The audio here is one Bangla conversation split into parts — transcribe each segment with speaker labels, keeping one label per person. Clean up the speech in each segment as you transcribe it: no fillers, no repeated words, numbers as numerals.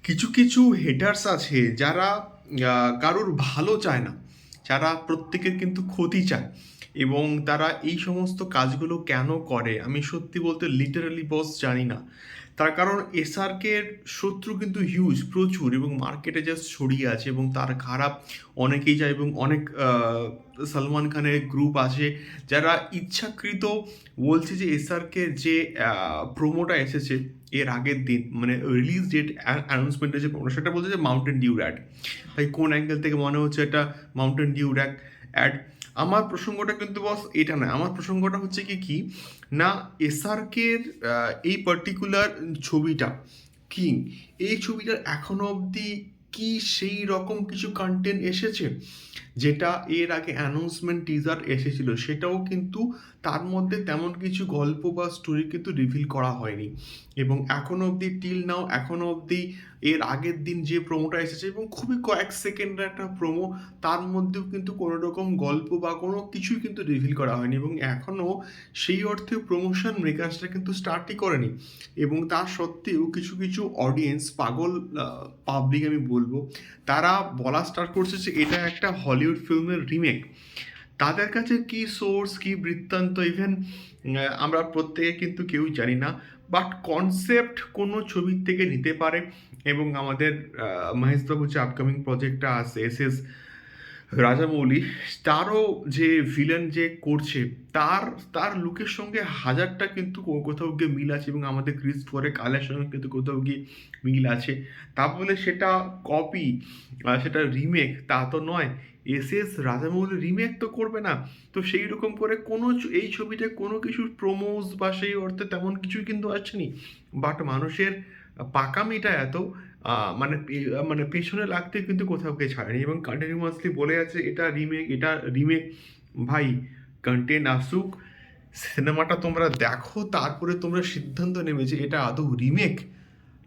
Speaker 1: কিছু কিছু হেটার্স আছে যারা কারোর ভালো চায় না, যারা প্রত্যেকের কিন্তু ক্ষতি চায়। এবং তারা এই সমস্ত কাজগুলো কেন করে আমি সত্যি বলতে লিটারালি বস জানি না। তার কারণ এসআরকের শত্রু কিন্তু হিউজ প্রচুর এবং মার্কেটে জাস্ট ছড়িয়ে আছে এবং তার খারাপ অনেকেই যায় এবং অনেক সলমান খানের গ্রুপ আছে যারা ইচ্ছাকৃত বলছে যে এসআরকে যে প্রোমোটা এসেছে এর আগের দিন, মানে রিলিজ ডেট অ্যানাউন্সমেন্টের যে প্রোমো, সেটা বলছে যে মাউন্টেন ডিউ অ্যাড। ভাই কোন অ্যাঙ্গেল থেকে মনে হচ্ছে এটা মাউন্টেন ডিউ অ্যাড? আমার প্রসঙ্গটা কিন্তু বস এটা নয়, আমার প্রসঙ্গটা হচ্ছে কি না, এসআরকের এই পার্টিকুলার ছবিটা কিং, এই ছবিটার এখনো অবধি কি সেই রকম কিছু কন্টেন্ট এসেছে যেটা এর আগে অ্যানাউন্সমেন্ট টিজার এসেছিল, সেটাও কিন্তু তার মধ্যে তেমন কিছু গল্প বা স্টোরি কিন্তু রিভিল করা হয়নি। এবং এখনো অবধি টিল নাও, এখনো অবধি এর আগের দিন যে প্রোমোটা এসেছে এবং খুবই কয়েক সেকেন্ডের একটা প্রোমো, তার মধ্যেও কিন্তু কোনো রকম গল্প বা কোনো কিছুই কিন্তু রিভিল করা হয়নি এবং এখনও সেই অর্থে প্রমোশন মেকার্সরা কিন্তু স্টার্টই করেনি। এবং তার সত্ত্বেও কিছু কিছু অডিয়েন্স, পাগল পাবলিক আমি বলবো, তারা বলা স্টার্ট করছে যে এটা একটা হলিউড ফিল্মের রিমেক। তাদের কাছে কি সোর্স, কি বৃত্তান্ত, ইভেন আমরা প্রত্যেকে কিন্তু কেউই জানি না, বাট কনসেপ্ট কোনো ছবির থেকে নিতে পারে। এবং আমাদের মহেশবাবু যে আপকামিং প্রজেক্টটা আছে এস রাজামৌলি, তারও যে ভিলেন যে করছে তার তার লুকের সঙ্গে হাজারটা কিন্তু কোথাও গিয়ে মিল আছে এবং আমাদের ক্রিস ফোরে কালের সঙ্গে কিন্তু কোথাও গিয়ে মিল আছে। তা বলে সেটা কপি, সেটা রিমেক তা তো নয়। রাজামৌলি রিমেক তো করবে না। তো সেই রকম করে কোনো এই ছবিতে কোনো কিছু প্রমোস বা সেই অর্থে তেমন কিছুই কিন্তু আসেনি। বাট মানুষের পাকামিটা এত মানে মানে পেছনে লাগতে কিন্তু কোথাও গিয়ে ছাড়েনি এবং কন্টিনিউয়াসলি বলে আছে এটা রিমেক, এটা রিমেক। ভাই, কন্টেন্ট আসুক, সিনেমাটা তোমরা দেখো, তারপরে তোমরা সিদ্ধান্ত নেবে যে এটা আদৌ রিমেক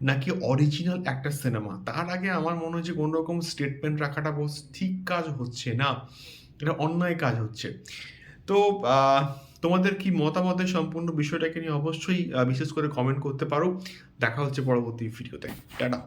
Speaker 1: নাকি অরিজিনাল একটা সিনেমা। তার আগে আমার মনে হয় যে কোনো রকম স্টেটমেন্ট রাখাটা বস ঠিক কাজ হচ্ছে না, এটা অন্যায় কাজ হচ্ছে। তো তোমাদের কি মতামতের সম্পূর্ণ বিষয়টাকে নিয়ে অবশ্যই বিশেষ করে কমেন্ট করতে পারো। দেখা হচ্ছে পরবর্তী ভিডিওতে। টাটা।